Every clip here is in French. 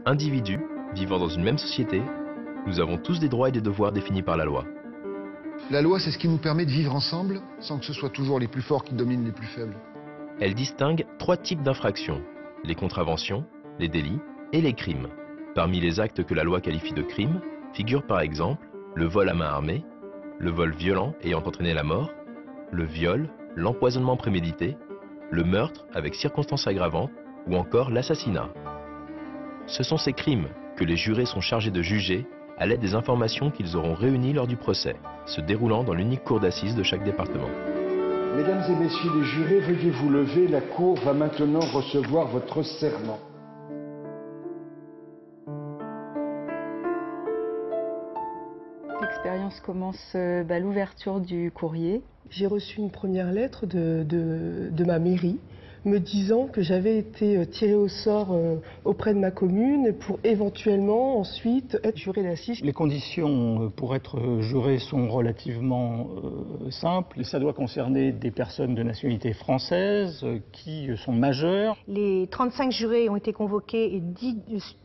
Individus, vivant dans une même société, nous avons tous des droits et des devoirs définis par la loi. La loi, c'est ce qui nous permet de vivre ensemble, sans que ce soit toujours les plus forts qui dominent les plus faibles. Elle distingue 3 types d'infractions, les contraventions, les délits et les crimes. Parmi les actes que la loi qualifie de crimes, figurent par exemple le vol à main armée, le vol violent ayant entraîné la mort, le viol, l'empoisonnement prémédité, le meurtre avec circonstances aggravantes ou encore l'assassinat. Ce sont ces crimes que les jurés sont chargés de juger à l'aide des informations qu'ils auront réunies lors du procès, se déroulant dans l'unique cour d'assises de chaque département. Mesdames et messieurs les jurés, veuillez vous lever, la cour va maintenant recevoir votre serment. L'expérience commence à l'ouverture du courrier. J'ai reçu une première lettre de ma mairie me disant que j'avais été tirée au sort auprès de ma commune pour éventuellement ensuite être jurée d'assises. Les conditions pour être juré sont relativement simples. Ça doit concerner des personnes de nationalité française qui sont majeures. Les 35 jurés ont été convoqués et 10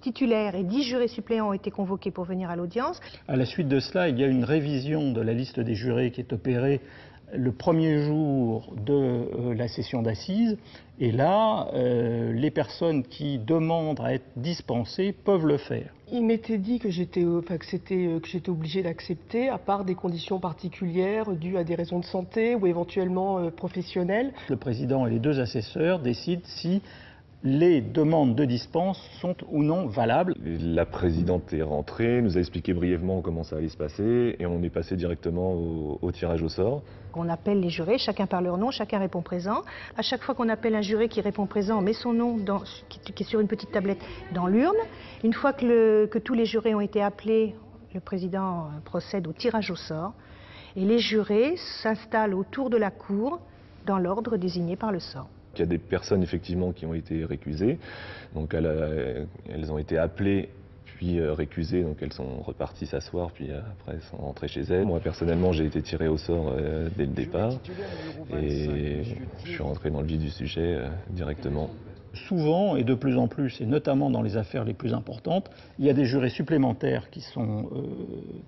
titulaires et 10 jurés suppléants ont été convoqués pour venir à l'audience. À la suite de cela, il y a une révision de la liste des jurés qui est opérée le premier jour de la session d'assises, et là, les personnes qui demandent à être dispensées peuvent le faire. Il m'était dit que j'étais obligée d'accepter, à part des conditions particulières dues à des raisons de santé ou éventuellement professionnelles. Le président et les 2 assesseurs décident si les demandes de dispense sont ou non valables. La présidente est rentrée, nous a expliqué brièvement comment ça allait se passer et on est passé directement au tirage au sort. On appelle les jurés, chacun par leur nom, chacun répond présent. À chaque fois qu'on appelle un juré qui répond présent, on met son nom qui est sur une petite tablette dans l'urne. Une fois que tous les jurés ont été appelés, le président procède au tirage au sort et les jurés s'installent autour de la cour dans l'ordre désigné par le sort. Il y a des personnes effectivement qui ont été récusées, donc elles ont été appelées puis récusées, donc elles sont reparties s'asseoir, puis après elles sont rentrées chez elles. Moi personnellement j'ai été tiré au sort dès le départ et je suis rentré dans le vif du sujet directement. Souvent, et de plus en plus, et notamment dans les affaires les plus importantes, il y a des jurés supplémentaires qui sont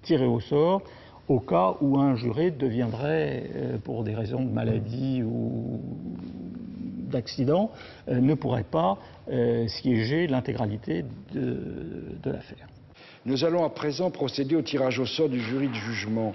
tirés au sort au cas où un juré deviendrait, pour des raisons de maladie ou d'accident, ne pourrait pas siéger l'intégralité de l'affaire. Nous allons à présent procéder au tirage au sort du jury de jugement.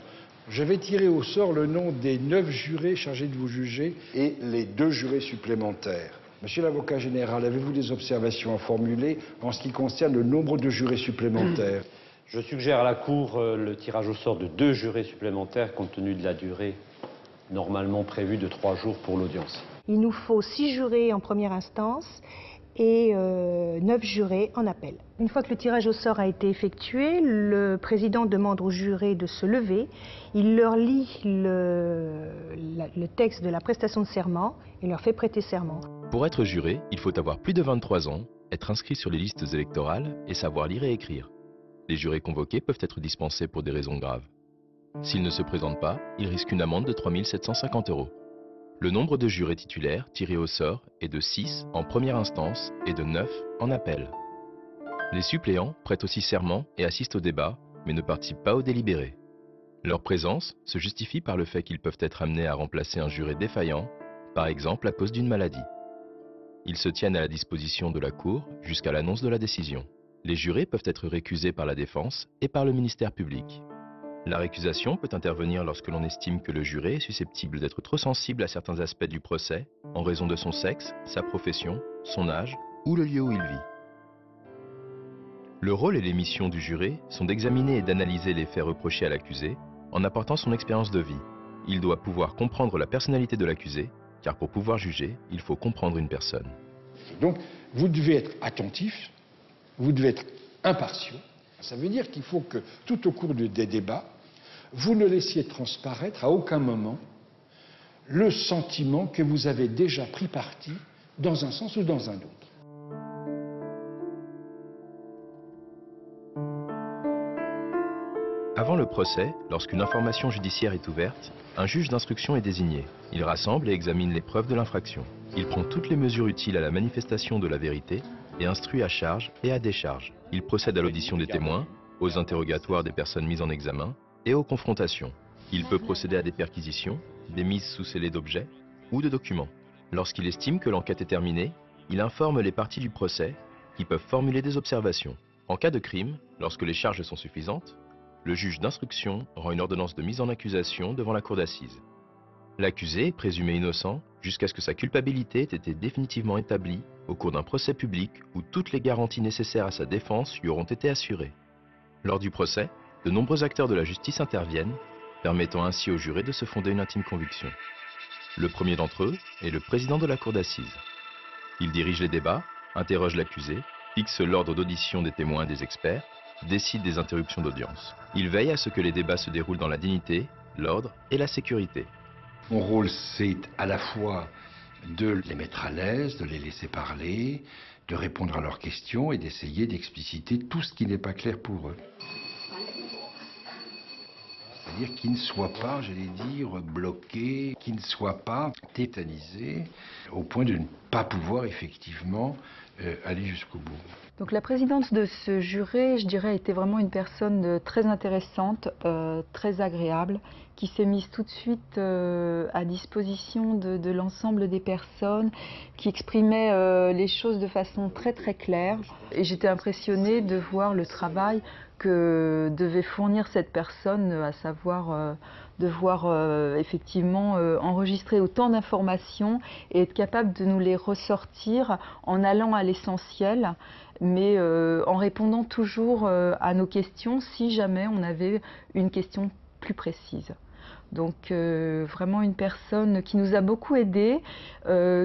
Je vais tirer au sort le nom des 9 jurés chargés de vous juger et les 2 jurés supplémentaires. Monsieur l'avocat général, avez-vous des observations à formuler en ce qui concerne le nombre de jurés supplémentaires? Je suggère à la Cour le tirage au sort de 2 jurés supplémentaires compte tenu de la durée normalement prévue de 3 jours pour l'audience. Il nous faut 6 jurés en première instance et 9 jurés en appel. Une fois que le tirage au sort a été effectué, le président demande aux jurés de se lever. Il leur lit le texte de la prestation de serment et leur fait prêter serment. Pour être juré, il faut avoir plus de 23 ans, être inscrit sur les listes électorales et savoir lire et écrire. Les jurés convoqués peuvent être dispensés pour des raisons graves. S'ils ne se présentent pas, ils risquent une amende de 3 750 €. Le nombre de jurés titulaires tirés au sort est de 6 en première instance et de 9 en appel. Les suppléants prêtent aussi serment et assistent au débat, mais ne participent pas au délibéré. Leur présence se justifie par le fait qu'ils peuvent être amenés à remplacer un juré défaillant, par exemple à cause d'une maladie. Ils se tiennent à la disposition de la Cour jusqu'à l'annonce de la décision. Les jurés peuvent être récusés par la défense et par le ministère public. La récusation peut intervenir lorsque l'on estime que le juré est susceptible d'être trop sensible à certains aspects du procès en raison de son sexe, sa profession, son âge ou le lieu où il vit. Le rôle et les missions du juré sont d'examiner et d'analyser les faits reprochés à l'accusé en apportant son expérience de vie. Il doit pouvoir comprendre la personnalité de l'accusé, car pour pouvoir juger, il faut comprendre une personne. Donc, vous devez être attentif, vous devez être impartiaux. Ça veut dire qu'il faut que, tout au cours des débats, vous ne laissiez transparaître à aucun moment le sentiment que vous avez déjà pris parti dans un sens ou dans un autre. Avant le procès, lorsqu'une information judiciaire est ouverte, un juge d'instruction est désigné. Il rassemble et examine les preuves de l'infraction. Il prend toutes les mesures utiles à la manifestation de la vérité et instruit à charge et à décharge. Il procède à l'audition des témoins, aux interrogatoires des personnes mises en examen et aux confrontations. Il peut procéder à des perquisitions, des mises sous scellé d'objets ou de documents. Lorsqu'il estime que l'enquête est terminée, il informe les parties du procès qui peuvent formuler des observations. En cas de crime, lorsque les charges sont suffisantes, le juge d'instruction rend une ordonnance de mise en accusation devant la cour d'assises. L'accusé est présumé innocent jusqu'à ce que sa culpabilité ait été définitivement établie au cours d'un procès public où toutes les garanties nécessaires à sa défense lui auront été assurées. Lors du procès, de nombreux acteurs de la justice interviennent, permettant ainsi aux jurés de se fonder une intime conviction. Le premier d'entre eux est le président de la cour d'assises. Il dirige les débats, interroge l'accusé, fixe l'ordre d'audition des témoins et des experts, décide des interruptions d'audience. Il veille à ce que les débats se déroulent dans la dignité, l'ordre et la sécurité. Mon rôle, c'est à la fois de les mettre à l'aise, de les laisser parler, de répondre à leurs questions et d'essayer d'expliciter tout ce qui n'est pas clair pour eux. C'est-à-dire qu'ils ne soient pas, j'allais dire, bloqués, qu'ils ne soient pas tétanisés au point de ne pas pouvoir effectivement aller jusqu'au bout. Donc la présidente de ce juré, je dirais, était vraiment une personne très intéressante, très agréable, qui s'est mise tout de suite à disposition de l'ensemble des personnes, qui exprimait les choses de façon très très claire. Et j'étais impressionnée de voir le travail que devait fournir cette personne, à savoir devoir effectivement enregistrer autant d'informations et être capable de nous les ressortir en allant à l'essentiel, mais en répondant toujours à nos questions si jamais on avait une question plus précise. Donc vraiment une personne qui nous a beaucoup aidés,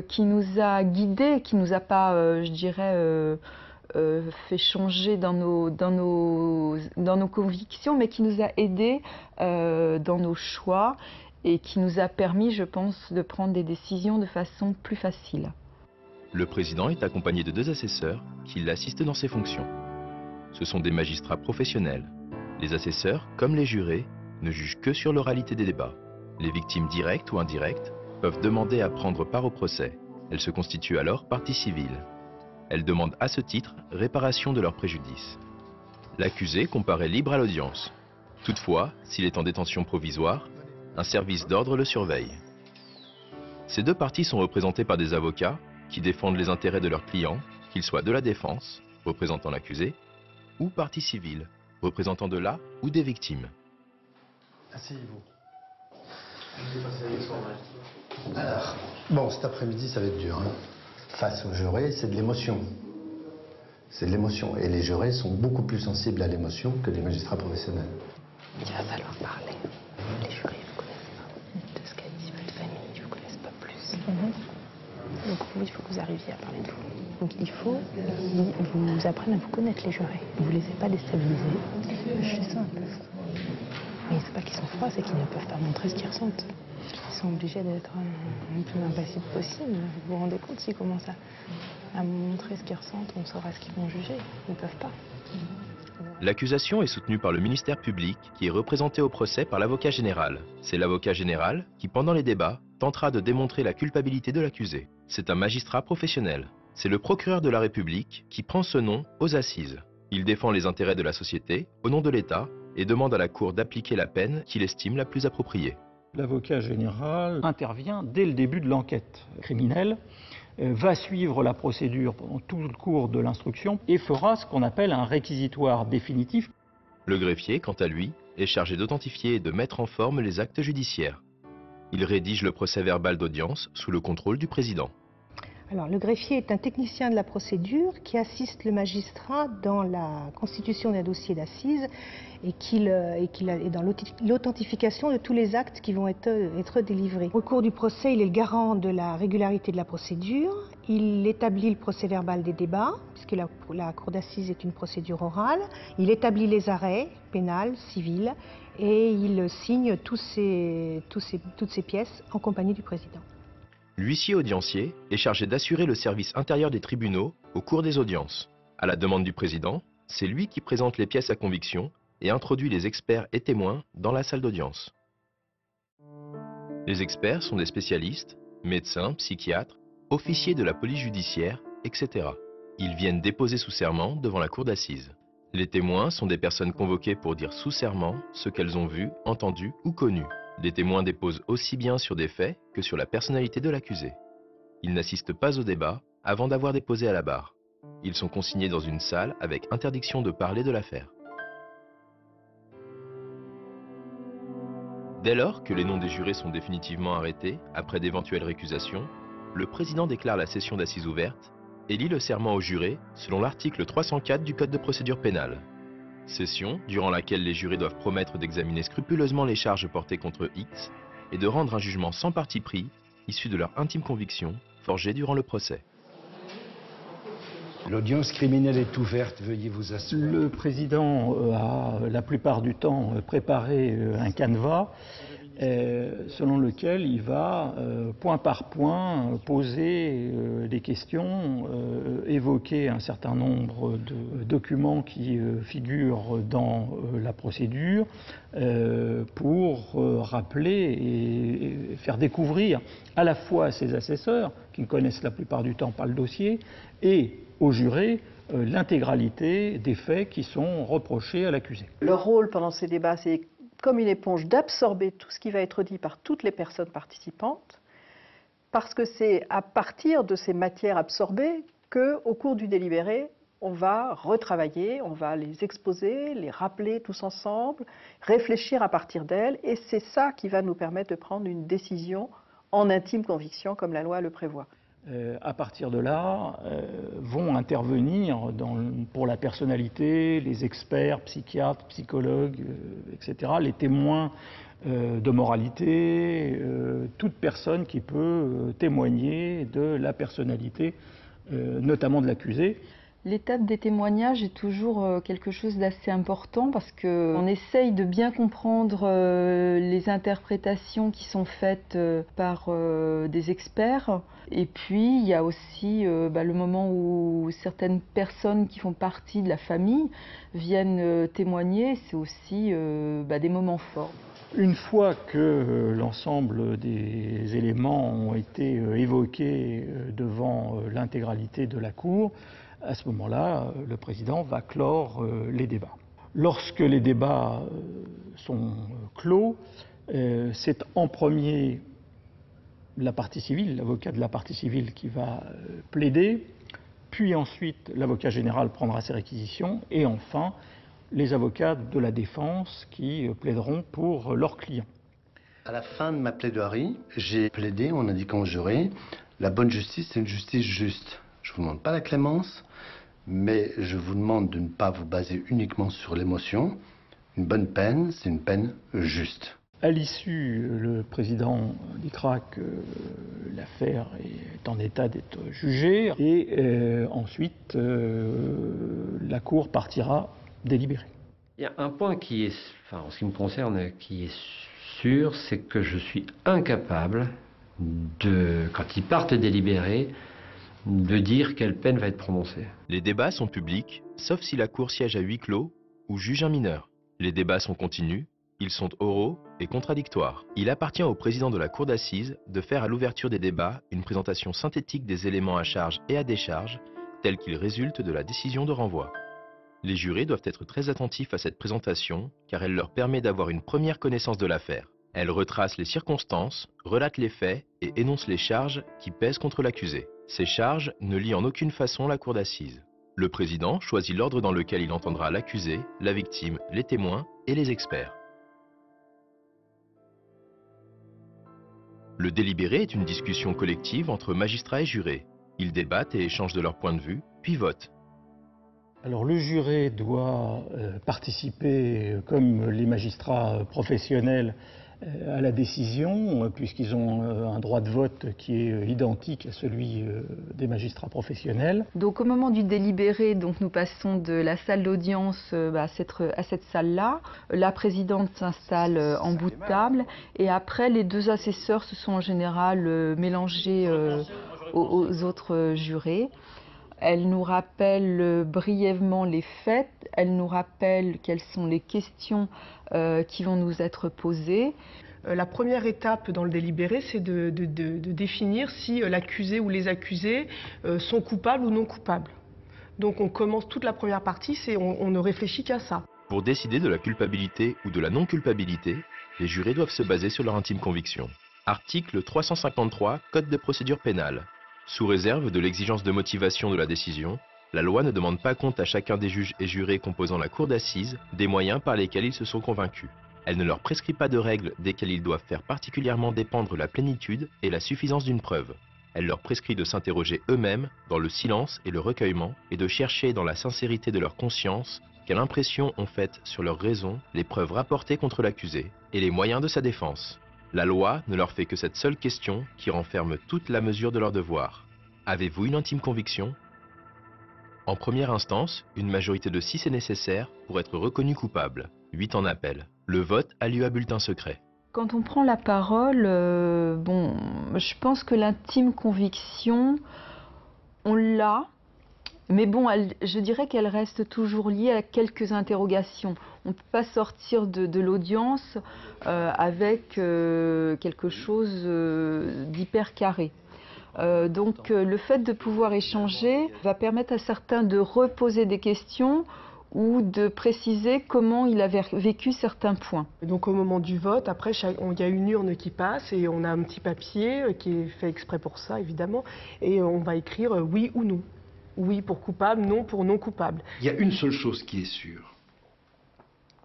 qui nous a guidés, qui nous a pas, je dirais, fait changer dans nos convictions, mais qui nous a aidés dans nos choix et qui nous a permis, je pense, de prendre des décisions de façon plus facile. Le président est accompagné de 2 assesseurs qui l'assistent dans ses fonctions. Ce sont des magistrats professionnels. Les assesseurs, comme les jurés, ne jugent que sur l'oralité des débats. Les victimes directes ou indirectes peuvent demander à prendre part au procès. Elles se constituent alors partie civile. Elles demandent à ce titre réparation de leurs préjudices. L'accusé comparaît libre à l'audience. Toutefois, s'il est en détention provisoire, un service d'ordre le surveille. Ces 2 parties sont représentées par des avocats qui défendent les intérêts de leurs clients, qu'ils soient de la défense, représentant l'accusé, ou partie civile, représentant de la ou des victimes. Asseyez-vous. Alors, bon, cet après-midi, ça va être dur. Face aux jurés, c'est de l'émotion. C'est de l'émotion. Et les jurés sont beaucoup plus sensibles à l'émotion que les magistrats professionnels. Il va falloir parler. Les jurés ne connaissent pas de ce qu'a dit votre famille, ils ne vous connaissent pas plus. Donc vous, il faut que vous arriviez à parler de vous. Donc il faut vous apprendre à vous connaître, les jurés. Ne vous laissez pas déstabiliser. C'est simple. Mais c'est pas qu'ils sont froids, c'est qu'ils ne peuvent pas montrer ce qu'ils ressentent. Ils sont obligés d'être le plus impassibles possible. Vous vous rendez compte, s'ils commencent à montrer ce qu'ils ressentent, on saura ce qu'ils vont juger. Ils ne peuvent pas. L'accusation est soutenue par le ministère public qui est représenté au procès par l'avocat général. C'est l'avocat général qui, pendant les débats, tentera de démontrer la culpabilité de l'accusé. C'est un magistrat professionnel. C'est le procureur de la République qui prend ce nom aux assises. Il défend les intérêts de la société au nom de l'État et demande à la Cour d'appliquer la peine qu'il estime la plus appropriée. L'avocat général intervient dès le début de l'enquête criminelle, va suivre la procédure pendant tout le cours de l'instruction et fera ce qu'on appelle un réquisitoire définitif. Le greffier, quant à lui, est chargé d'authentifier et de mettre en forme les actes judiciaires. Il rédige le procès-verbal d'audience sous le contrôle du président. Alors, le greffier est un technicien de la procédure qui assiste le magistrat dans la constitution d'un dossier d'assises et qui est dans l'authentification de tous les actes qui vont être délivrés. Au cours du procès, il est le garant de la régularité de la procédure. Il établit le procès-verbal des débats, puisque la cour d'assises est une procédure orale. Il établit les arrêts pénals, civils, et il signe toutes ces pièces en compagnie du président. L'huissier audiencier est chargé d'assurer le service intérieur des tribunaux au cours des audiences. À la demande du président, c'est lui qui présente les pièces à conviction et introduit les experts et témoins dans la salle d'audience. Les experts sont des spécialistes, médecins, psychiatres, officiers de la police judiciaire, etc. Ils viennent déposer sous serment devant la cour d'assises. Les témoins sont des personnes convoquées pour dire sous serment ce qu'elles ont vu, entendu ou connu. Les témoins déposent aussi bien sur des faits que sur la personnalité de l'accusé. Ils n'assistent pas au débat avant d'avoir déposé à la barre. Ils sont consignés dans une salle avec interdiction de parler de l'affaire. Dès lors que les noms des jurés sont définitivement arrêtés, après d'éventuelles récusations, le président déclare la session d'assises ouverte et lit le serment aux jurés selon l'article 304 du Code de procédure pénale. Session durant laquelle les jurés doivent promettre d'examiner scrupuleusement les charges portées contre X et de rendre un jugement sans parti pris, issu de leur intime conviction, forgée durant le procès. L'audience criminelle est ouverte, veuillez vous asseoir. Le président a la plupart du temps préparé un canevas selon lequel il va point par point poser des questions, évoquer un certain nombre de documents qui figurent dans la procédure pour rappeler et faire découvrir à la fois à ses assesseurs, qui ne connaissent la plupart du temps pas le dossier, et aux jurés l'intégralité des faits qui sont reprochés à l'accusé. Leur rôle pendant ces débats, c'est comme une éponge d'absorber tout ce qui va être dit par toutes les personnes participantes, parce que c'est à partir de ces matières absorbées qu'au cours du délibéré, on va retravailler, on va les exposer, les rappeler tous ensemble, réfléchir à partir d'elles, et c'est ça qui va nous permettre de prendre une décision en intime conviction, comme la loi le prévoit. À partir de là, vont intervenir pour la personnalité, les experts, psychiatres, psychologues, etc., les témoins de moralité, toute personne qui peut témoigner de la personnalité, notamment de l'accusé. L'étape des témoignages est toujours quelque chose d'assez important parce qu'on essaye de bien comprendre les interprétations qui sont faites par des experts. Et puis il y a aussi le moment où certaines personnes qui font partie de la famille viennent témoigner. C'est aussi des moments forts. Une fois que l'ensemble des éléments ont été évoqués devant l'intégralité de la Cour, à ce moment-là, le président va clore les débats. Lorsque les débats sont clos, c'est en premier la partie civile, l'avocat de la partie civile qui va plaider, puis ensuite l'avocat général prendra ses réquisitions, et enfin les avocats de la défense qui plaideront pour leurs clients. À la fin de ma plaidoirie, j'ai plaidé en indiquant aux jurés, la bonne justice, c'est une justice juste. Je ne vous demande pas la clémence, mais je vous demande de ne pas vous baser uniquement sur l'émotion. Une bonne peine, c'est une peine juste. À l'issue, le président indiquera que l'affaire est en état d'être jugée et ensuite la Cour partira délibérer. Il y a un point qui est, en ce qui me concerne, qui est sûr, c'est que je suis incapable de, quand ils partent délibérer, de dire quelle peine va être prononcée. Les débats sont publics, sauf si la Cour siège à huis clos ou juge un mineur. Les débats sont continus, ils sont oraux et contradictoires. Il appartient au président de la Cour d'assises de faire à l'ouverture des débats une présentation synthétique des éléments à charge et à décharge, tels qu'ils résultent de la décision de renvoi. Les jurés doivent être très attentifs à cette présentation, car elle leur permet d'avoir une première connaissance de l'affaire. Elle retrace les circonstances, relate les faits et énonce les charges qui pèsent contre l'accusé. Ces charges ne lient en aucune façon la cour d'assises. Le président choisit l'ordre dans lequel il entendra l'accusé, la victime, les témoins et les experts. Le délibéré est une discussion collective entre magistrats et jurés. Ils débattent et échangent de leur point de vue, puis votent. Alors le juré doit participer, comme les magistrats professionnels, à la décision, puisqu'ils ont un droit de vote qui est identique à celui des magistrats professionnels. Donc au moment du délibéré, donc, nous passons de la salle d'audience à cette salle-là. La présidente s'installe en bout de table et après les deux assesseurs se sont en général mélangés aux autres jurés. Elle nous rappelle brièvement les faits, elle nous rappelle quelles sont les questions qui vont nous être posées. La première étape dans le délibéré, c'est de définir si l'accusé ou les accusés sont coupables ou non coupables. Donc on commence toute la première partie, on ne réfléchit qu'à ça. Pour décider de la culpabilité ou de la non-culpabilité, les jurés doivent se baser sur leur intime conviction. Article 353, Code de procédure pénale. Sous réserve de l'exigence de motivation de la décision, la loi ne demande pas compte à chacun des juges et jurés composant la cour d'assises des moyens par lesquels ils se sont convaincus. Elle ne leur prescrit pas de règles desquelles ils doivent faire particulièrement dépendre la plénitude et la suffisance d'une preuve. Elle leur prescrit de s'interroger eux-mêmes dans le silence et le recueillement et de chercher dans la sincérité de leur conscience quelle impression ont faite sur leur raison les preuves rapportées contre l'accusé et les moyens de sa défense. La loi ne leur fait que cette seule question qui renferme toute la mesure de leur devoir. Avez-vous une intime conviction? En première instance, une majorité de 6 est nécessaire pour être reconnu coupable. 8 en appel. Le vote a lieu à bulletin secret. Quand on prend la parole, je pense que l'intime conviction, on l'a, mais bon, je dirais qu'elle reste toujours liée à quelques interrogations. On ne peut pas sortir de l'audience avec quelque chose d'hyper carré. Donc le fait de pouvoir échanger va permettre à certains de reposer des questions ou de préciser comment il avait vécu certains points. Donc au moment du vote, après, il y a une urne qui passe et on a un petit papier qui est fait exprès pour ça, évidemment, et on va écrire oui ou non. Oui pour coupable, non pour non coupable. Il y a une seule chose qui est sûre,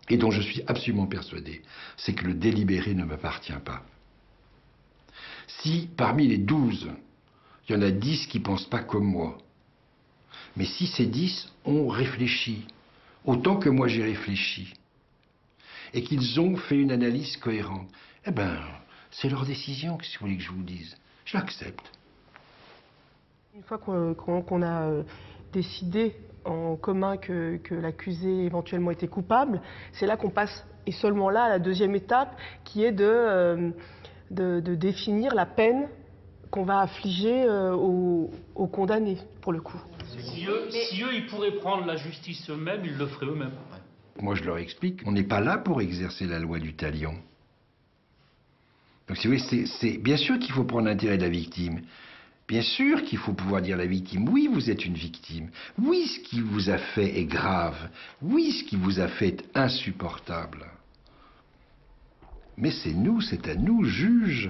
et dont je suis absolument persuadé, c'est que le délibéré ne m'appartient pas. Si parmi les 12, il y en a 10 qui ne pensent pas comme moi, mais si ces 10 ont réfléchi, autant que moi j'ai réfléchi, et qu'ils ont fait une analyse cohérente, eh ben, c'est leur décision, qu'est-ce que vous voulez que je vous dise? Je l'accepte. Une fois qu'on a décidé en commun que l'accusé éventuellement était coupable, c'est là qu'on passe, et seulement là, à la deuxième étape, qui est de définir la peine qu'on va affliger aux condamnés, pour le coup. Si eux, ils pourraient prendre la justice eux-mêmes, ils le feraient eux-mêmes. Moi, je leur explique, on n'est pas là pour exercer la loi du talion. Donc, si vous voulez, c'est bien sûr qu'il faut prendre l'intérêt de la victime. Bien sûr qu'il faut pouvoir dire à la victime, oui, vous êtes une victime. Oui, ce qui vous a fait est grave. Oui, ce qui vous a fait est insupportable. Mais c'est à nous, juges,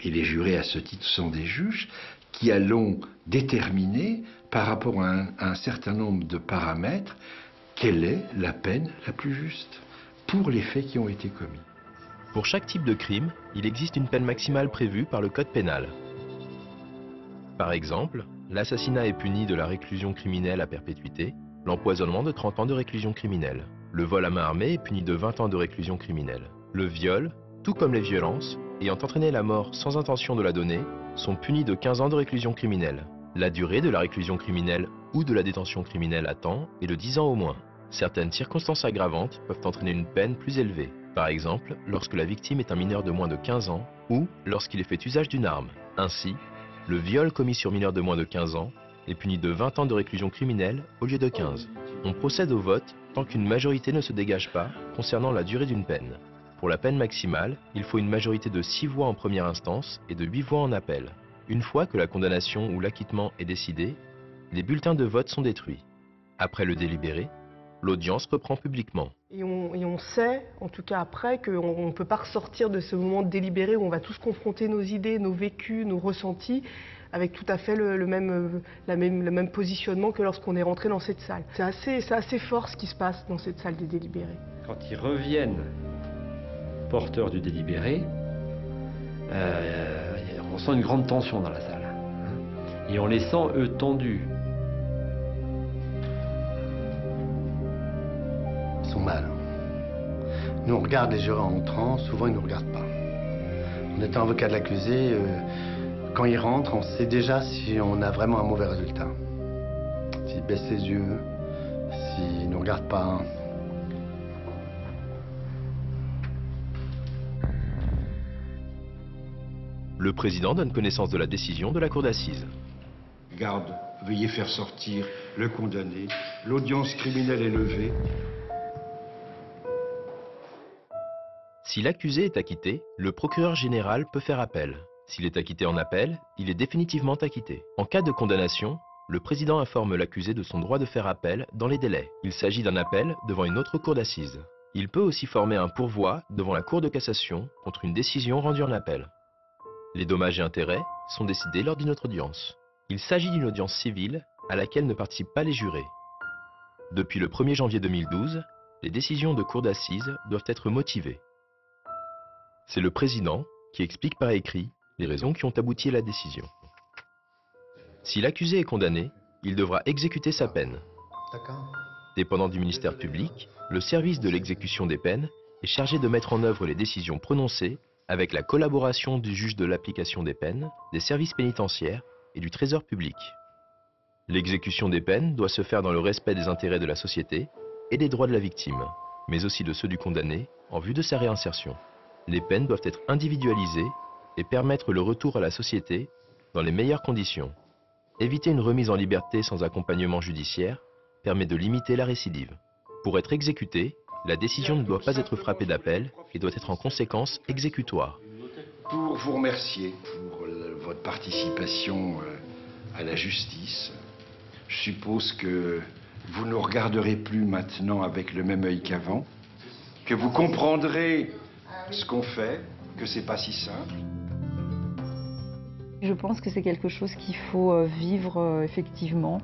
et les jurés à ce titre sont des juges, qui allons déterminer, par rapport à un certain nombre de paramètres, quelle est la peine la plus juste pour les faits qui ont été commis. Pour chaque type de crime, il existe une peine maximale prévue par le Code pénal. Par exemple, l'assassinat est puni de la réclusion criminelle à perpétuité, l'empoisonnement de 30 ans de réclusion criminelle. Le vol à main armée est puni de 20 ans de réclusion criminelle. Le viol, tout comme les violences, ayant entraîné la mort sans intention de la donner, sont punis de 15 ans de réclusion criminelle. La durée de la réclusion criminelle ou de la détention criminelle à temps est de 10 ans au moins. Certaines circonstances aggravantes peuvent entraîner une peine plus élevée. Par exemple, lorsque la victime est un mineur de moins de 15 ans ou lorsqu'il est fait usage d'une arme. Ainsi, le viol commis sur mineur de moins de 15 ans est puni de 20 ans de réclusion criminelle au lieu de 15. On procède au vote tant qu'une majorité ne se dégage pas concernant la durée d'une peine. Pour la peine maximale, il faut une majorité de 6 voix en première instance et de 8 voix en appel. Une fois que la condamnation ou l'acquittement est décidé, les bulletins de vote sont détruits. Après le délibéré, l'audience reprend publiquement. Et on sait, en tout cas après, qu'on ne peut pas ressortir de ce moment de délibéré où on va tous confronter nos idées, nos vécus, nos ressentis, avec tout à fait le même positionnement que lorsqu'on est rentré dans cette salle. C'est assez fort ce qui se passe dans cette salle des délibérés. Quand ils reviennent porteurs du délibéré, on sent une grande tension dans la salle. Et on les sent, eux, tendus. Ils sont mal. Nous, on regarde les jurés en entrant, souvent ils ne nous regardent pas. En étant avocat de l'accusé, quand ils rentrent, on sait déjà si on a vraiment un mauvais résultat. S'ils baissent les yeux, s'ils ne nous regardent pas. Le président donne connaissance de la décision de la cour d'assises. Garde, veuillez faire sortir le condamné. L'audience criminelle est levée. Si l'accusé est acquitté, le procureur général peut faire appel. S'il est acquitté en appel, il est définitivement acquitté. En cas de condamnation, le président informe l'accusé de son droit de faire appel dans les délais. Il s'agit d'un appel devant une autre cour d'assises. Il peut aussi former un pourvoi devant la Cour de cassation contre une décision rendue en appel. Les dommages et intérêts sont décidés lors d'une autre audience. Il s'agit d'une audience civile à laquelle ne participent pas les jurés. Depuis le 1er janvier 2012, les décisions de cour d'assises doivent être motivées. C'est le président qui explique par écrit les raisons qui ont abouti à la décision. Si l'accusé est condamné, il devra exécuter sa peine. Dépendant du ministère public, le service de l'exécution des peines est chargé de mettre en œuvre les décisions prononcées avec la collaboration du juge de l'application des peines, des services pénitentiaires et du trésor public. L'exécution des peines doit se faire dans le respect des intérêts de la société et des droits de la victime, mais aussi de ceux du condamné en vue de sa réinsertion. Les peines doivent être individualisées et permettre le retour à la société dans les meilleures conditions. Éviter une remise en liberté sans accompagnement judiciaire permet de limiter la récidive. Pour être exécutée, la décision ne doit pas être frappée d'appel et doit être en conséquence exécutoire. Pour vous remercier pour votre participation à la justice, je suppose que vous ne nous regarderez plus maintenant avec le même œil qu'avant, que vous comprendrez ce qu'on fait, que c'est pas si simple. Je pense que c'est quelque chose qu'il faut vivre effectivement.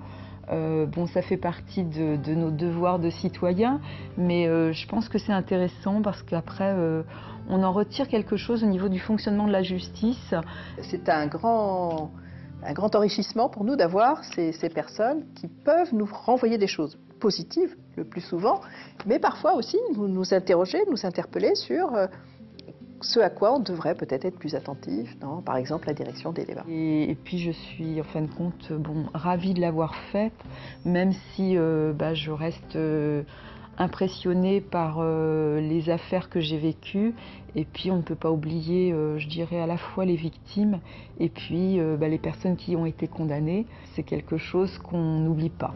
Bon, ça fait partie de nos devoirs de citoyens, mais je pense que c'est intéressant parce qu'après, on en retire quelque chose au niveau du fonctionnement de la justice. C'est un grand enrichissement pour nous d'avoir ces personnes qui peuvent nous renvoyer des choses positives, le plus souvent, mais parfois aussi nous interroger, nous interpeller sur ce à quoi on devrait peut-être être plus attentif dans, par exemple, la direction des débats. Et puis je suis, en fin de compte, ravie de l'avoir faite, même si je reste impressionnée par les affaires que j'ai vécues. Et puis on ne peut pas oublier, je dirais, à la fois les victimes et puis les personnes qui ont été condamnées. C'est quelque chose qu'on n'oublie pas.